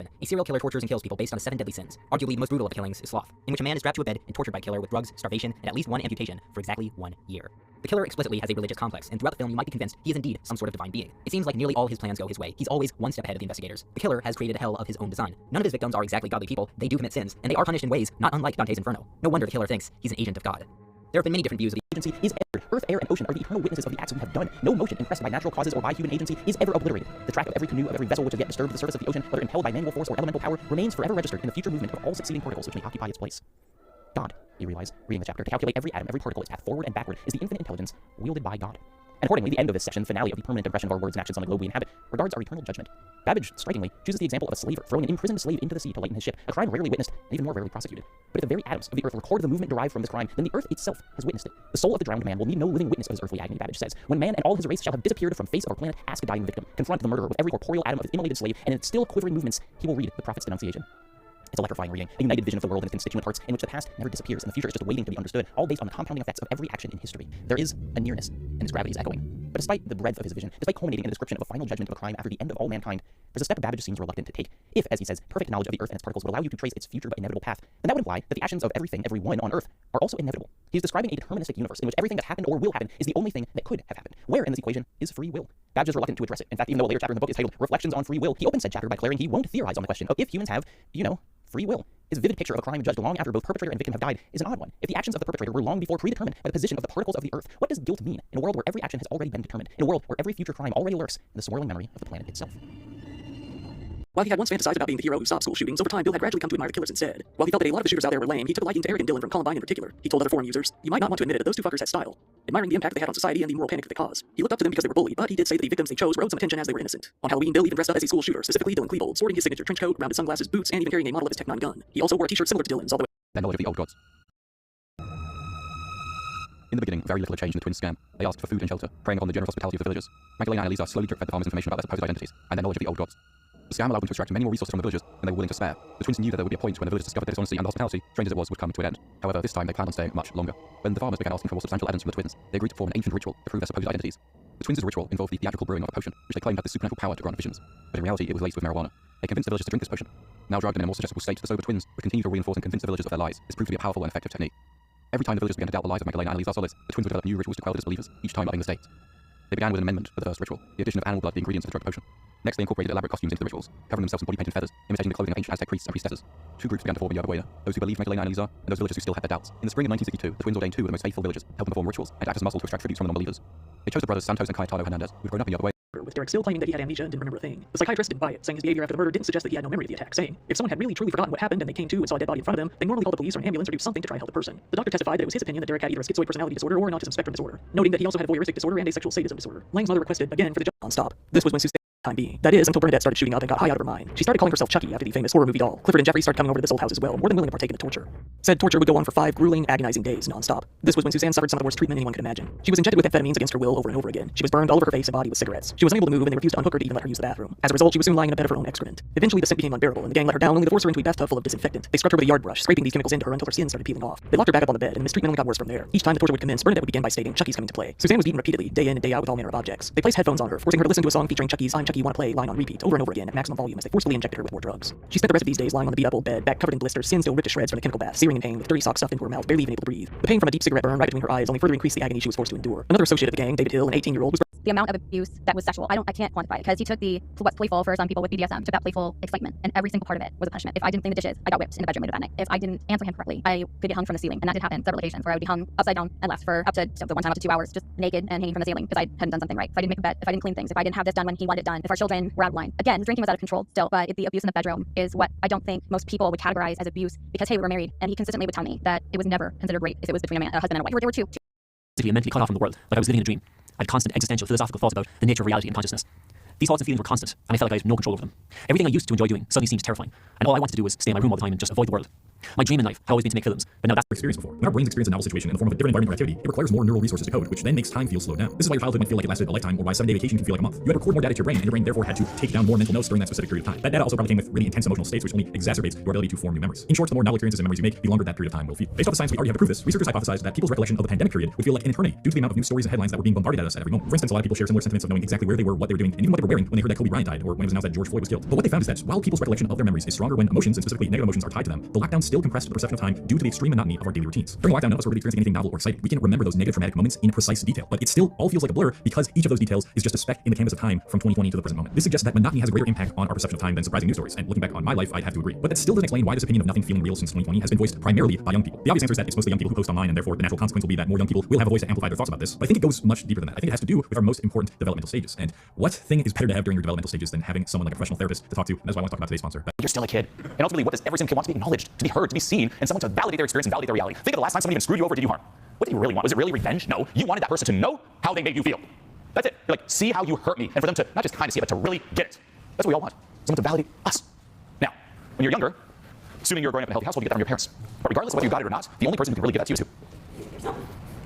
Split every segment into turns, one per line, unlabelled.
A serial killer tortures and kills people based on the 7 deadly sins. Arguably the most brutal of the killings is sloth, in which a man is strapped to a bed and tortured by a killer with drugs, starvation, and at least 1 amputation for exactly 1 year. The killer explicitly has a religious complex, and throughout the film you might be convinced he is indeed some sort of divine being. It seems like nearly all his plans go his way. He's always 1 step ahead of the investigators. The killer has created a hell of his own design. None of his victims are exactly godly people, they do commit sins, and they are punished in ways not unlike Dante's Inferno. No wonder the killer thinks he's an agent of God. There have been many different views of the agency is ever. Earth, air, and ocean are the eternal witnesses of the acts we have done. No motion impressed by natural causes or by human agency is ever obliterated. The track of every canoe, of every vessel which has yet disturbed the surface of the ocean, whether impelled by manual force or elemental power, remains forever registered in the future movement of all succeeding particles which may occupy its place. God, you realize, reading the chapter, to calculate every atom, every particle, its path forward and backward, is the infinite intelligence wielded by God. And accordingly, the end of this section, finale of the permanent impression of our words and actions on the globe we inhabit, regards our eternal judgment. Babbage, strikingly, chooses the example of a slaver throwing an imprisoned slave into the sea to lighten his ship, a crime rarely witnessed and even more rarely prosecuted. But if the very atoms of the earth record the movement derived from this crime, then the earth itself has witnessed it. The soul of the drowned man will need no living witness of his earthly agony, Babbage says. When man and all his race shall have disappeared from face of our planet, ask a dying victim, confront the murderer with every corporeal atom of his immolated slave, and in its still quivering movements he will read the prophet's denunciation. It's electrifying reading, a united vision of the world and its constituent parts, in which the past never disappears and the future is just waiting to be understood, all based on the compounding effects of every action in history. There is a nearness, and its gravity is echoing. But despite the breadth of his vision, despite culminating in a description of a final judgment of a crime after the end of all mankind, there's a step Babbage seems reluctant to take. If, as he says, perfect knowledge of the earth and its particles would allow you to trace its future but inevitable path, then that would imply that the actions of everything, everyone on earth, are also inevitable. He's describing a deterministic universe in which everything that happened or will happen is the only thing that could have happened. Where in this equation is free will? Babbage is reluctant to address it. In fact, even though a later chapter in the book is titled Reflections on Free Will, he opens said chapter by declaring he won't theorize on the question of if humans have, free will. His vivid picture of a crime judged long after both perpetrator and victim have died is an odd one. If the actions of the perpetrator were long before predetermined by the position of the particles of the earth, what does guilt mean in a world where every action has already been determined, in a world where every future crime already lurks in the swirling memory of the planet itself?
While he had once fantasized about being the hero who stopped school shootings, over time Bill had gradually come to admire the killers instead. While he felt that a lot of the shooters out there were lame, he took a liking to Eric and Dylan from Columbine in particular. He told other forum users, "You might not want to admit it, but those two fuckers had style," admiring the impact they had on society and the moral panic that they caused. He looked up to them because they were bullied, but he did say that the victims they chose were owed some attention as they were innocent. On Halloween, Bill even dressed up as a school shooter, specifically Dylan Klebold, sporting his signature trench coat, rounded sunglasses, boots, and even carrying a model of his Tech-9 gun. He also wore a t-shirt similar to Dylan's, although
their knowledge of the old gods. In the beginning, very little had changed in the twins' scam. They asked for food and shelter, preying upon the generous hospitality of the villagers. Magdalena and Elisa slowly drip-fed the farmers information about their supposed identities and their knowledge of the old gods. The scam allowed them to extract many more resources from the villagers than they were willing to spare. The twins knew that there would be a point when the villagers discovered their dishonesty and the hospitality, strange as it was, would come to an end. However, this time they planned on staying much longer. When the farmers began asking for more substantial evidence from the twins, they agreed to form an ancient ritual to prove their supposed identities. The twins' ritual involved the theatrical brewing of a potion, which they claimed had the supernatural power to grant visions. But in reality, it was laced with marijuana. They convinced the villagers to drink this potion. Now drugged and in a more suggestible state, the sober twins would continue to reinforce and convince the villagers of their lies. This proved to be a powerful and effective technique. Every time the villagers began to doubt the lies of Magdalena and Elisa Solis, the twins would develop new rituals to quell the disbelievers, each time upping the stakes. They began with an amendment for the first ritual, the addition of animal blood, the ingredients of the drug potion. Next, they incorporated elaborate costumes into the rituals, covering themselves in body paint and feathers, imitating the clothing of ancient Aztec priests and priestesses. Two groups began to form in Yerba those who believed Magdalena and Elisa, and those villagers who still had their doubts. In the spring of 1962, the twins ordained 2 of the most faithful villagers, helped them perform rituals, and act as muscle to extract tributes from the non-believers. They chose the brothers Santos and Cayetano Hernandez, who'd grown up in Yerba,
with Derek still claiming that he had amnesia and didn't remember a thing. The psychiatrist didn't buy it, saying his behavior after the murder didn't suggest that he had no memory of the attack, saying, if someone had really truly forgotten what happened and they came to and saw a dead body in front of them, they normally call the police or an ambulance or do something to try and help the person. The doctor testified that it was his opinion that Derek had either a schizoid personality disorder or an autism spectrum disorder, noting that he also had a voyeuristic disorder and a sexual sadism disorder. Lang's mother requested, again, for the judge on stop. This was when Suzanne time being. That is, until Bernadette started shooting up and got high out of her mind. She started calling herself Chucky after the famous horror movie doll. Clifford and Jeffrey started coming over to this old house as well, more than willing to partake in the torture. Said torture would go on for 5 grueling, agonizing days, non-stop. This was when Suzanne suffered some of the worst treatment anyone could imagine. She was injected with amphetamines against her will over and over again. She was burned all over her face and body with cigarettes. She was unable to move and they refused to unhook her to even let her use the bathroom. As a result, she was soon lying in a bed of her own excrement. Eventually, the scent became unbearable and the gang let her down only to force her into a bathtub full of disinfectant. They struck her with a yard brush, scraping these chemicals into her until her skin started peeling off. They locked her back up on the bed and mistreatment only got worse from there. Each time the torture would commence, Bernadette would begin by stating, Chucky's coming to play. Suzanne was beaten repeatedly, day in and day out with all manner of objects. They placed headphones on her, forcing her to listen to a song featuring Chucky's I'm Chucky Wanna Play line on repeat over and over again at maximum volume as they forcefully injected her with more drugs. She spent the rest of these days lying on the beat-up old bed, back covered in blisters, skin still ripped to shreds from the chemical bath, searing in pain with dirty socks stuffed into her mouth, barely even able to breathe. The pain from a deep cigarette burn right between her eyes only further increased the agony she was forced to endure. Another associate of the gang, David Hill, an 18-year-old, was
the amount of abuse that was sexual. I can't quantify it because he took the what's playful for some people with BDSM, took that playful excitement, and every single part of it was a punishment. If I didn't clean the dishes, I got whipped in the bedroom later that night. If I didn't answer him correctly, I could get hung from the ceiling, and that did happen several occasions where I would be hung upside down and left for up to the one time up to 2 hours, just naked and hanging from the ceiling because I hadn't done something right. If I didn't make a bed, if I didn't clean things, if I didn't have this done when he wanted it done, if our children were out of line. Again, the drinking was out of control still, but the abuse in the bedroom is what I don't think most people would categorize as abuse because hey, we were married, and he consistently would tell me that it was never considered rape if it was between a husband and a wife. There were two.
To be mentally cut off from the world, like I was living in a dream. I had constant existential philosophical thoughts about the nature of reality and consciousness. These thoughts and feelings were constant, and I felt like I had no control over them. Everything I used to enjoy doing suddenly seemed terrifying, and all I wanted to do was stay in my room all the time and just avoid the world. My dream in life had always been to make films, but now that's
experienced before. When our brains experience a novel situation in the form of a different environment or activity, it requires more neural resources to code, which then makes time feel slowed down. This is why your childhood might feel like it lasted a lifetime, or why a 7-day vacation can feel like a month. You had to record more data to your brain, and your brain therefore had to take down more mental notes during that specific period of time. That data also probably came with really intense emotional states, which only exacerbates your ability to form new memories. In short, the more novel experiences and memories you make, the longer that period of time will feel. Based off the science, we already have to prove this. Researchers hypothesized that people's recollection of the pandemic period would feel like an eternity due to the amount of news stories and headlines that were being bombarded at us at every moment. For instance, a lot of people share similar sentiments of knowing exactly where they were, what they were doing, and even what they were wearing when they heard that Kobe Bryant died, or when it was announced that George Floyd was killed. But what they found is that while people's recollection of their memories is stronger when emotions, and specifically negative emotions, are tied to them, the lockdown still compressed the perception of time due to the extreme monotony of our daily routines. During lockdown, none of us were really experiencing anything novel or exciting. We can remember those negative traumatic moments in precise detail, but it still all feels like a blur because each of those details is just a speck in the canvas of time from 2020 to the present moment. This suggests that monotony has a greater impact on our perception of time than surprising news stories, and looking back on my life, I'd have to agree. But that still doesn't explain why this opinion of nothing feeling real since 2020 has been voiced primarily by young people. The obvious answer is that it's mostly young people who post online, and therefore the natural consequence will be that more young people will have a voice to amplify their thoughts about this. But I think it goes much deeper than that. I think it has to do with our most important developmental stages. And what thing is better to have during your developmental stages than having someone like a professional therapist to talk to? And that's why I want to talk about today's sponsor.
You're still a kid. And ultimately, what does every single kid want? To be acknowledged, to be heard, to be seen, and someone to validate their experience and validate their reality. Think of the last time somebody even screwed you over or did you harm. What did you really want? Was it really revenge? No. You wanted that person to know how they made you feel. That's it. You're like, see how you hurt me. And for them to not just kind of see it, but to really get it. That's what we all want. Someone to validate us. Now, when you're younger, assuming you're growing up in a healthy household, you get that from your parents. But regardless of whether you got it or not, the only person who can really give that to you is who?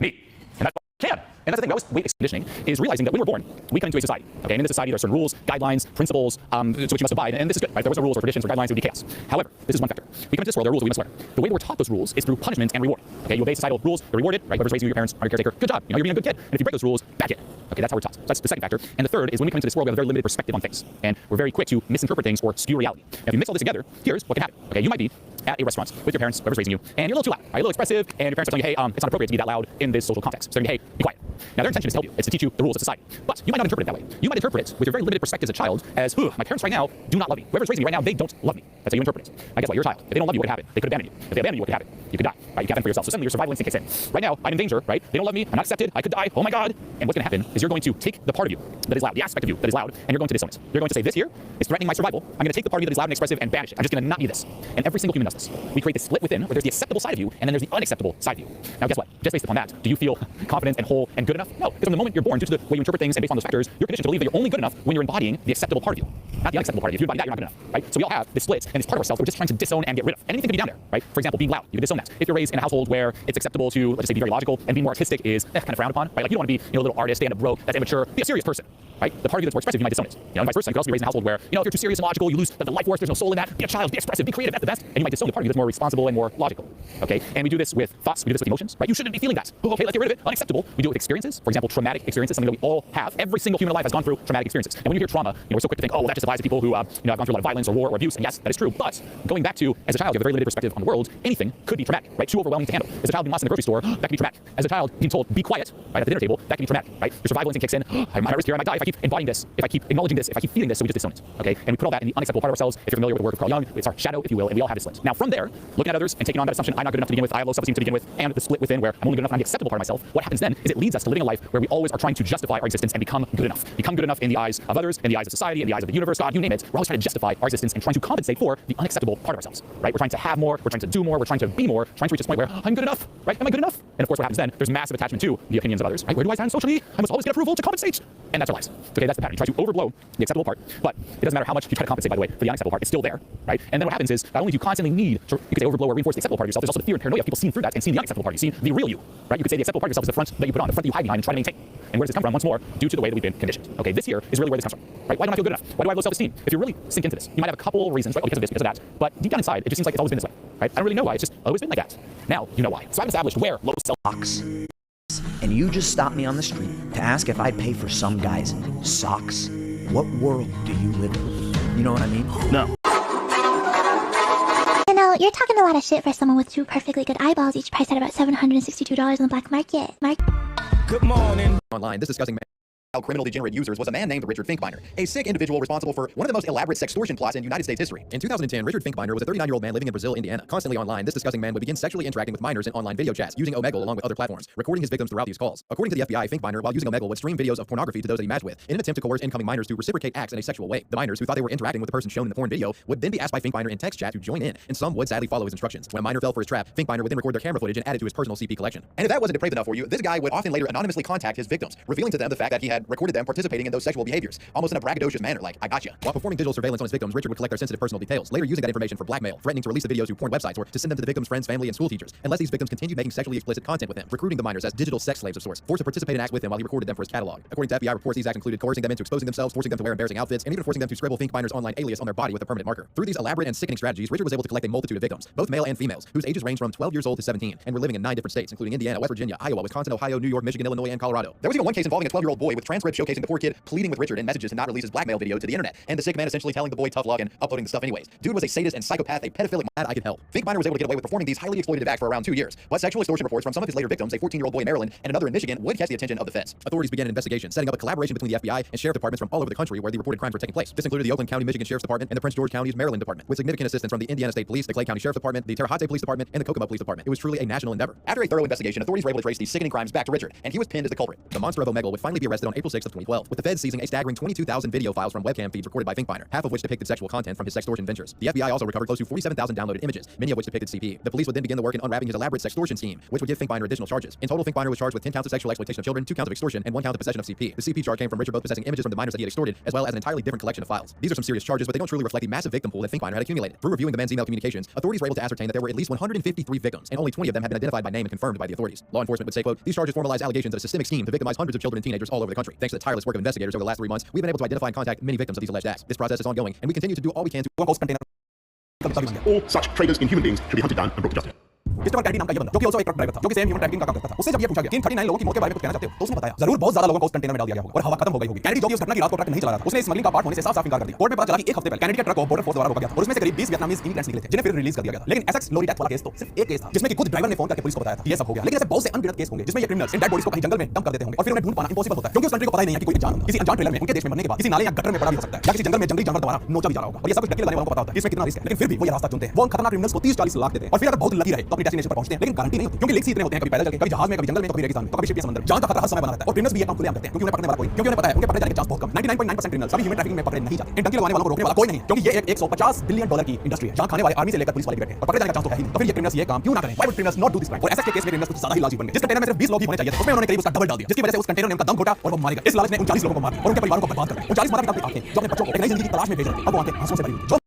Me. And that's what I can. And that's the thing, we always weight conditioning is realizing that when we're born, we come into a society. Okay, and in this society, there are certain rules, guidelines, principles to which you must abide, and this is good, right? If there was no rules or traditions or guidelines, it would be chaos. However, this is one factor. We come into this world, there are rules that we must learn. The way that we're taught those rules is through punishment and reward. Okay, you obey societal rules, you're rewarded, right? Whoever's raising you, your parents, are your caretaker, good job. You know, you're being a good kid. And if you break those rules, bad kid. Okay, that's how we're taught. So that's the second factor. And the third is when we come into this world, we have a very limited perspective on things, and we're very quick to misinterpret things or skew reality. Now, if you mix all this together, here's what can happen. Okay, you might be at a restaurant with your parents, whoever's raising you, and you're a little too loud, right? A little expressive, and your parents are telling you, hey, it's not appropriate to be that loud in this social context. So they're saying, hey, be quiet. Now, their intention is to help you. It's to teach you the rules of society. But you might not interpret it that way. You might interpret it with your very limited perspective as a child as, my parents right now do not love me. Whoever's raising me right now, they don't love me. That's how you interpret it. I guess what? You're a child. If they don't love you, what could happen? They could abandon you. If they abandon you, what could happen? You could die. Right? You can't fend for yourself. So suddenly your survival instinct kicks in. Right now, I'm in danger, right? They don't love me. I'm not accepted. I could die. Oh my God. And what's going to happen is you're going to take the part of you that is loud, the aspect of you that is loud, and you're going to disown it. You're going to say, this here is threatening my survival. I'm going to take the part of you that is loud and expressive and banish it. I'm just going to not be this. And every single human does this. We create this split within where there's the acceptable side of you, and then there's the unacceptable side of you. Now, guess what? Just based upon that, do you feel confident and whole and good enough? No. Because from the moment you're born, due to the way you interpret things and based on those factors, you're conditioned to believe that you're only good enough when you're embodying the acceptable part of you, not the unacceptable part of you. If you embody that, you're not good enough, right? So we all have this split and this part of ourselves that we're just trying to disown and get rid of. And anything can be down there, right? For example, being loud, you can disown that. If you're raised in a household where it's acceptable to, let's just say, be very logical and being more artistic is kind of frowned upon, right? Like you don't want to be, a little artist, stand up broke, that's immature, be a serious person, right? The part of you that's more expressive, you might disown it. And vice versa, you could also be raised in a household where, if you're too serious and logical, you lose the life force, there's no soul in that. Be a child, be expressive, be creative, that's the best. And you might disown the part of you that's more responsible and more logical, okay? And we do this with thoughts, we do this with emotions, right? You shouldn't be feeling that. Oh, okay, let's get rid of it. Unacceptable. We do it with experiences. For example, traumatic experiences, something that we all have. Every single human alive has gone through traumatic experiences. And when you hear trauma, we're so quick to think, oh, well, that just applies to people who, have gone through a lot of violence or war or abuse. And yes, that is true. But going back to, as a child, you have a very limited perspective on the world. Anything could be traumatic, right? Too overwhelming to handle. As a child being lost in the grocery store, that can be traumatic. As a child being told, be quiet, right, at the dinner table, that can be traumatic, right? Your survival instinct kicks in. I'm at risk here. I might die if I keep embodying this, if I keep acknowledging this, if I keep feeling this. So we just disown it, okay? And we put all that in the unacceptable part of ourselves. If you're familiar with the work of Carl Jung, it's our shadow, if you will, and we all have this split. Now, from there, looking at others and taking on that assumption, I'm not good enough to begin with, I have low self-esteem to begin with, and the split within where I'm only good enough and I'm the acceptable part of myself. What happens then is it leads us to living a life where we always are trying to justify our existence and become good enough. Become good enough in the eyes of others, in the eyes of society, in the eyes of the universe, God, you name it. We're always trying to justify our existence and trying to compensate for the unacceptable part of ourselves, right? We're trying to have more, we're trying to do more, we're trying to be more, trying to reach this point where I'm good enough, right? Am I good enough? And of course, what happens then, there's massive attachment to the opinions of others, right? Where do I stand socially? I must always get approval to compensate. And that's our lives. Okay, that's the pattern. You try to overblow the acceptable part, but it doesn't matter how much you try to compensate, by the way, for the unacceptable part, it's still there, right? And then what happens is, not only do you constantly need to, you could say, overblow or reinforce the acceptable part of yourself, there's also the fear and paranoia of people seeing through that and seeing the unacceptable part. You see the real you, right? You could say the acceptable part of yourself is the front that you put on, the front that you hide behind and try to maintain. And where does this come from? Once more, due to the way that we've been conditioned. Okay, this here is really where this comes from, right? Why don't I feel good enough? Why do I have low self-esteem? If you really sink into this, you might have a couple reasons, right? Well, because of this, because of that. But deep down inside, it just seems like it's always been this way, right? I don't really know why. It's just always been like that. Now, you know why. So I've established where low self
and you just stopped me on the street to ask if I'd pay for some guy's socks. What world do you live in? You know what I mean?
No.
You know, you're talking a lot of shit for someone with 2 perfectly good eyeballs, each priced at about $762 on the black market.
Good morning.
Online, this disgusting criminal degenerate users was a man named Richard Finkbeiner, a sick individual responsible for one of the most elaborate sextortion plots in United States history. In 2010, Richard Finkbeiner was a 39-year-old man living in Brazil, Indiana. Constantly online, this disgusting man would begin sexually interacting with minors in online video chats, using Omegle along with other platforms, recording his victims throughout these calls. According to the FBI, Finkbeiner, while using Omegle, would stream videos of pornography to those that he matched with, in an attempt to coerce incoming minors to reciprocate acts in a sexual way. The minors, who thought they were interacting with the person shown in the porn video, would then be asked by Finkbeiner in text chat to join in, and some would sadly follow his instructions. When a minor fell for his trap, Finkbeiner would then record their camera footage and add it to his personal CP collection. And if that wasn't depraved enough for you, this guy would often later anonymously contact his victims, revealing to them the fact that he had
had recorded them participating in those sexual behaviors, almost in a braggadocious manner, like, I gotcha. While performing digital surveillance on his victims, Richard would collect their sensitive personal details, later using that information for blackmail, threatening to release the videos to porn websites or to send them to the victims' friends, family, and school teachers, unless these victims continued making sexually explicit content with him, recruiting the minors as digital sex slaves of sorts, forced to participate in acts with him while he recorded them for his catalog. According to FBI reports, these acts included coercing them into exposing themselves, forcing them to wear embarrassing outfits, and even forcing them to scribble Finkbinder's online alias on their body with a permanent marker. Through these elaborate and sickening strategies, Richard was able to collect a multitude of victims, both male and females, whose ages range from 12 years old to 17, and were living in 9 different states, including Indiana, West Virginia, Iowa, Wisconsin, Ohio, New York, Michigan, Illinois, and Colorado. There was even one case involving a 12-year-old boy with transcripts showcasing the poor kid pleading with Richard in messages to not release his blackmail video to the internet, and the sick man essentially telling the boy tough luck and uploading the stuff anyways. Dude was a sadist and psychopath, a pedophilic mad I could help. Finkbinder was able to get away with performing these highly exploitative acts for around 2 years, but sexual extortion reports from some of his later victims, a 14-year-old boy in Maryland and another in Michigan, would catch the attention of the feds. Authorities began an investigation, setting up a collaboration between the FBI and sheriff departments from all over the country where the reported crimes were taking place. This included the Oakland County, Michigan Sheriff's Department and the Prince George County's Maryland Department, with significant assistance from the Indiana State Police, the Clay County Sheriff's Department, the Terre Haute Police Department, and the Kokomo Police Department. It was truly a national endeavor. After a thorough investigation, authorities were able to trace these sickening crimes back to Richard, and he was pinned as the culprit. The monster of Omegle would finally be arrested on April 6th of 2012, with the feds seizing a staggering 22,000 video files from webcam feeds recorded by Finkbinder, half of which depicted sexual content from his sextortion ventures. The FBI also recovered close to 47,000 downloaded images, many of which depicted CP. The police would then begin the work in unwrapping his elaborate sextortion scheme, which would give Finkbinder additional charges. In total, Finkbinder was charged with 10 counts of sexual exploitation of children, 2 counts of extortion, and 1 count of possession of CP. The CP charge came from Richard both possessing images from the minors that he had extorted, as well as an entirely different collection of files. These are some serious charges, but they don't truly reflect the massive victim pool that Finkbinder had accumulated. Through reviewing the men's email communications, authorities were able to ascertain that there were at least 153 victims, and only 20 of them had been identified by name and confirmed by the authorities. Law enforcement would say, quote, these charges formalize allegations of a systemic scheme to victimize hundreds of children and teenagers all over the country. Thanks to the tireless work of investigators over the last 3 months, we've been able to identify and contact many victims of these alleged acts. This process is ongoing, and we continue to do all we can to
all such traders in human beings should be hunted down and brought to justice.
Christopher कैरेडी नाम का ये बंदा जो कि also एक truck driver था जो कि सेम ह्यूमन ट्रैफिकिंग का काम करता था उससे जब ये पूछा गया कि इन 39 लोगों की मौत के बारे में कुछ कहना चाहते हो तो उसने बताया जरूर बहुत ज्यादा लोगों को उस कंटेनर में डाल दिया गया होगा और हवा खत्म हो गई होगी कैनेडी जो कि उस घटना की रात को ट्रक नहीं चला रहा था उसने स्मगलिंग का पार्ट होने से साफ इनकार कर दिया कोर्ट में पता चला कि एक हफ्ते पहले कैनेडी के ट्रक को बॉर्डर फोर्स द्वारा रोका गया था और उसमें से करीब 20 वियतनामीज इमिग्रेंट्स निकले थे जिन्हें फिर रिलीज कर दिया गया था लेकिन एसेक्स लोरी डेथ वाला केस तो सिर्फ एक केस था जिसमें कि खुद ड्राइवर ने फोन करके पुलिस को बताया था ये सब हो गया लेकिन ऐसे बहुत से अनगिनत केस होंगे जिसमें ये क्रिमिनल्स इन डेड बॉडीज को कहीं जंगल में डंप कर देते होंगे और फिर उन्हें ढूंढ पाना इम्पॉसिबल होता है क्योंकि उस कंट्री को पता ही नहीं है कि कोई अनजान किसी अनजान ट्रेलर में उनके देश में मरने के बाद किसी नाले या गटर में पड़ा भी हो सकता है या किसी जंगल में जंगली जानवर द्वारा नोचा भी जा रहा होगा और ये सब कुछ ढकेल लाने वालों को पता होता है इसमें कितना रिस्क है लेकिन फिर भी वो ये रास्ता चुनते हैं वो खतरनाक क्रिमिनल्स को 30-40 लाख देते हैं और फिर अगर बहुत लकी रहे तो अपनी डेस्टिनेशन पर पहुंचते हैं लेकिन गारंटी नहीं होती क्योंकि लेक्स इतने होते हैं कभी पैदल चल के कभी जहाज में कभी जंगल में कभी रेगिस्तान में तो कभी शिप या समंदर में जहां का खतरा हर समय बना रहता है और क्रिमिनल्स भी ये काम खुलेआम करते हैं क्योंकि उन्हें पकड़ने वाला कोई क्योंकि उन्हें पता है उनके पकड़े जाने के चांस बहुत कम 99.9% क्रिमिनल्स कभी ह्यूमन ट्रैफिकिंग में पकड़े नहीं जाते इन डंकी लगाने वालों को रोकने वाला कोई नहीं क्योंकि ये एक $150 बिलियन की इंडस्ट्री है जहां खाने वाले आर्मी से लेकर पुलिस वाले बैठे हैं और पकड़े जाने का चांस तो है ही नहीं तो फिर ये क्रिमिनल्स ये काम क्यों ना करें why would criminals not do this crime और एसएस के केस में क्रिमिनल्स कुछ ज्यादा ही लालची बन गए जिस कंटेनर में सिर्फ 20 लोग ही होने चाहिए थे उसमें उन्होंने करीब उसका डबल डाल दिया जिसकी वजह से उस कंटेनर ने उनका दम घोटा और वो मारे गए इस लालच ने 39 लोगों को मार दिया और उनके परिवारों को बर्बाद कर दिया 39 माता पिता की आंखें जो अपने बच्चों को एक नई जिंदगी की तलाश में भेज रहे थे अब वो आंखें आंसुओं से भरी हुई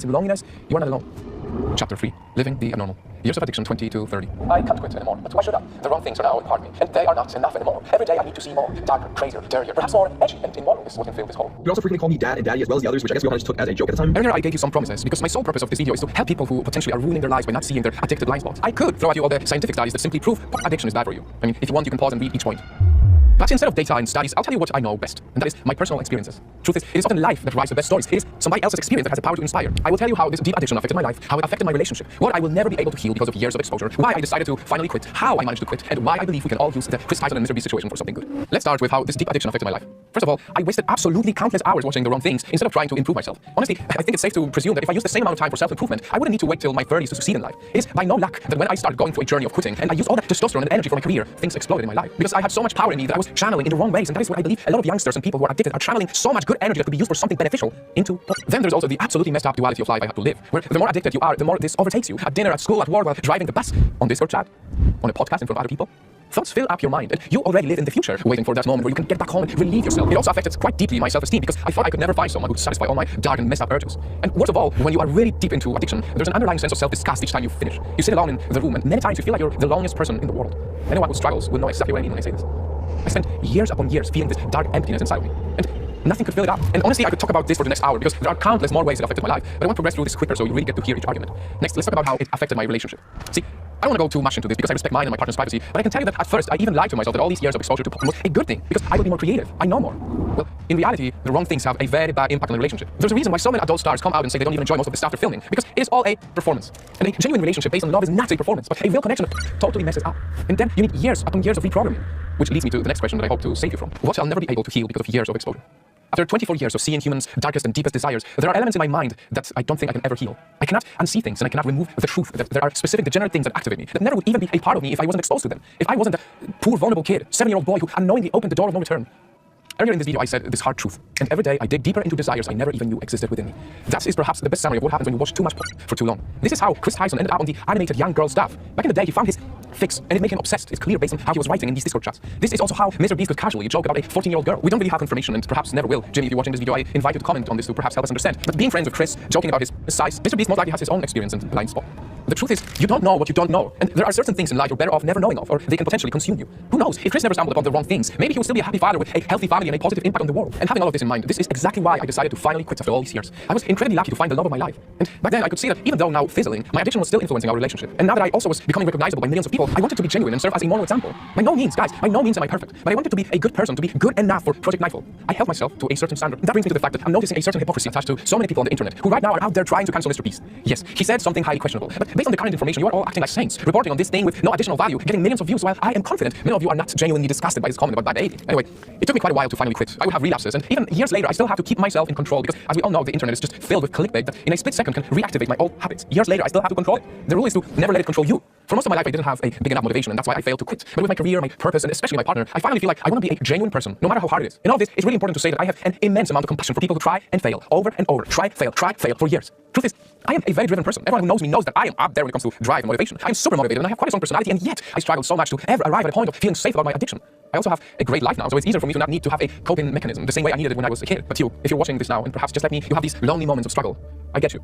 in loneliness, you are not alone. Chapter 3. Living the abnormal. Years of addiction 20 to 30. I can't quit anymore, but why should I? The wrong things are now part of me, and they are not enough anymore. Every day I need to see more, darker, crazier, dirtier, perhaps more edgy, and immoral is what can fill this hole.
You also frequently call me Dad and Daddy as well as the others, which I guess we all just took as a joke at the time.
Earlier I gave you some promises, because my sole purpose of this video is to help people who potentially are ruining their lives by not seeing their addicted blind spots. I could throw at you all the scientific studies that simply prove addiction is bad for you. I mean, if you want, you can pause and read each point. But instead of data and studies, I'll tell you what I know best, and that is my personal experiences. Truth is, it is often life that writes the best stories. It is somebody else's experience that has the power to inspire. I will tell you how this deep addiction affected my life, how it affected my relationship, what I will never be able to heal because of years of exposure, why I decided to finally quit, how I managed to quit, and why I believe we can all use the Chris Tyson and Mr. Beast situation for something good. Let's start with how this deep addiction affected my life. First of all, I wasted absolutely countless hours watching the wrong things instead of trying to improve myself. Honestly, I think it's safe to presume that if I used the same amount of time for self-improvement, I wouldn't need to wait till my 30s to succeed in life. It is by no luck that when I started going through a journey of quitting, and I used all that testosterone and energy for my career, things exploded in my life. Because I had so much power in me that I was channeling in the wrong ways, and that is what I believe a lot of youngsters and people who are addicted are channeling so much good energy that could be used for something beneficial into. Then there's also the absolutely messed up duality of life I had to live, where the more addicted you are, the more this overtakes you. At dinner, at school, at work, while driving the bus, on Discord chat, on a podcast in front of other people. Thoughts fill up your mind, and you already live in the future, waiting for that moment where you can get back home and relieve yourself. It also affected quite deeply my self-esteem, because I thought I could never find someone who would satisfy all my dark and messed up urges. And worst of all, when you are really deep into addiction, there's an underlying sense of self-disgust each time you finish. You sit alone in the room, and many times you feel like you're the loneliest person in the world. Anyone who struggles will know exactly what I mean when I say this. I spent years upon years feeling this dark emptiness inside of me, and nothing could fill it up. And honestly, I could talk about this for the next hour, because there are countless more ways it affected my life, but I want to progress through this quicker so you really get to hear each argument. Next, let's talk about how it affected my relationship. See, I don't want to go too much into this because I respect mine and my partner's privacy, but I can tell you that at first I even lied to myself that all these years of exposure to porn was a good thing, because I will be more creative, I know more. Well, in reality, the wrong things have a very bad impact on the relationship. There's a reason why so many adult stars come out and say they don't even enjoy most of the stuff they're filming, because it is all a performance. And a genuine relationship based on love is not a performance, but a real connection that totally messes up. And then you need years upon years of reprogramming, which leads me to the next question that I hope to save you from. What I'll never be able to heal because of years of exposure. After 24 years of seeing humans' darkest and deepest desires, there are elements in my mind that I don't think I can ever heal. I cannot unsee things, and I cannot remove the truth that there are specific degenerate things that activate me, that never would even be a part of me if I wasn't exposed to them. If I wasn't a poor, vulnerable kid, 7-year-old boy who unknowingly opened the door of no return. Earlier in this video, I said this hard truth, and every day I dig deeper into desires I never even knew existed within me. That is perhaps the best summary of what happens when you watch too much porn for too long. This is how Chris Tyson ended up on the animated young girl stuff. Back in the day, he found his fix, and it made him obsessed. It's clear based on how he was writing in these Discord chats. This is also how Mr. Beast could casually joke about a 14-year-old girl. We don't really have information, and perhaps never will. Jimmy, if you're watching this video, I invite you to comment on this to perhaps help us understand. But being friends with Chris, joking about his size, Mr. Beast most likely has his own experience and blind spot. The truth is, you don't know what you don't know, and there are certain things in life you're better off never knowing of, or they can potentially consume you. Who knows? If Chris never stumbled upon the wrong things, maybe he would still be a happy father with a healthy family and a positive impact on the world. And having all of this in mind, this is exactly why I decided to finally quit after all these years. I was incredibly lucky to find the love of my life. And back then I could see that even though now fizzling, my addiction was still influencing our relationship. And now that I also was becoming recognizable by millions of people, I wanted to be genuine and serve as a moral example. By no means, guys, by no means am I perfect, but I wanted to be a good person, to be good enough for Project Nightfall. I held myself to a certain standard. And that brings me to the fact that I'm noticing a certain hypocrisy attached to so many people on the internet who right now are out there trying to cancel Mr. Beast. Yes, he said something highly questionable, but based on the current information, you are all acting like saints, reporting on this thing with no additional value, getting millions of views, while I am confident many of you are not genuinely disgusted by his comment about bad behavior. Anyway, it took me quite a while to finally quit. I would have relapses, and even years later I still have to keep myself in control, because as we all know, the internet is just filled with clickbait that in a split second can reactivate my old habits. Years later I still have to control it. The rule is to never let it control you. For most of my life I didn't have a big enough motivation, and that's why I failed to quit. But with my career, my purpose, and especially my partner, I finally feel like I want to be a genuine person, no matter how hard it is. In all this, it's really important to say that I have an immense amount of compassion for people who try and fail over and over. Try, fail for years. Truth is, I am a very driven person. Everyone who knows me knows that I am up there when it comes to drive and motivation. I am super motivated, and I have quite a strong personality, and yet I struggle so much to ever arrive at a point of feeling safe about my addiction. I also have a great life now, so it's easier for me to not need to have a coping mechanism the same way I needed it when I was a kid. But you, if you're watching this now, and perhaps just like me, you have these lonely moments of struggle, I get you.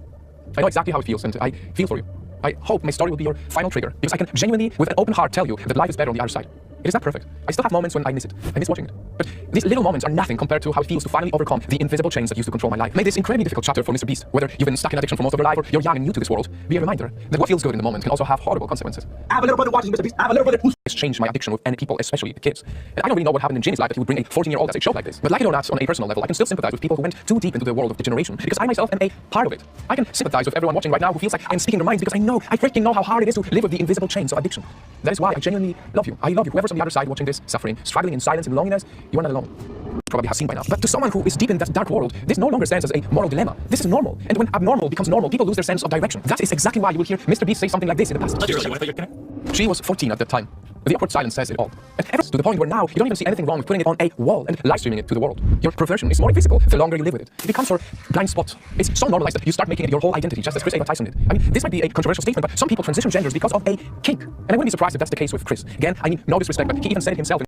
I know exactly how it feels, and I feel for you. I hope my story will be your final trigger, because I can genuinely, with an open heart, tell you that life is better on the other side. It is not perfect. I still have moments when I miss it. I miss watching it. But these little moments are nothing compared to how it feels to finally overcome the invisible chains that used to control my life. Made this incredibly difficult chapter for Mr. Beast, whether you've been stuck in addiction for most of your life or you're young and new to this world, be a reminder that what feels good in the moment can also have horrible consequences. I have a little brother watching Mr. Beast. I have a little brother who's exchanged my addiction with any people, especially kids. And I don't really know what happened in Jimmy's life that he would bring a 14-year-old as a show like this. But like it or not, on a personal level, I can still sympathize with people who went too deep into the world of degeneration, because I myself am a part of it. I can sympathize with everyone watching right now who feels like I'm speaking their minds, because I freaking know how hard it is to live with the invisible chains of addiction. That is why I genuinely love you. I love you. Whoever's on the other side watching this, suffering, struggling in silence and loneliness, you are not alone. Probably has seen by now. But to someone who is deep in that dark world, this no longer stands as a moral dilemma. This is normal. And when abnormal becomes normal, people lose their sense of direction. That is exactly why you will hear Mr. Beast say something like this in the past. She was 14 at that time. The awkward silence says it all. And ever to the point where now you don't even see anything wrong with putting it on a wall and live streaming it to the world. Your perversion is more visible the longer you live with it. It becomes your blind spot. It's so normalized that you start making it your whole identity, just as Chris Tyson did. I mean, this might be a controversial statement, but some people transition genders because of a kink. And I wouldn't be surprised if that's the case with Chris. Again, I mean, no disrespect, but he even said it himself.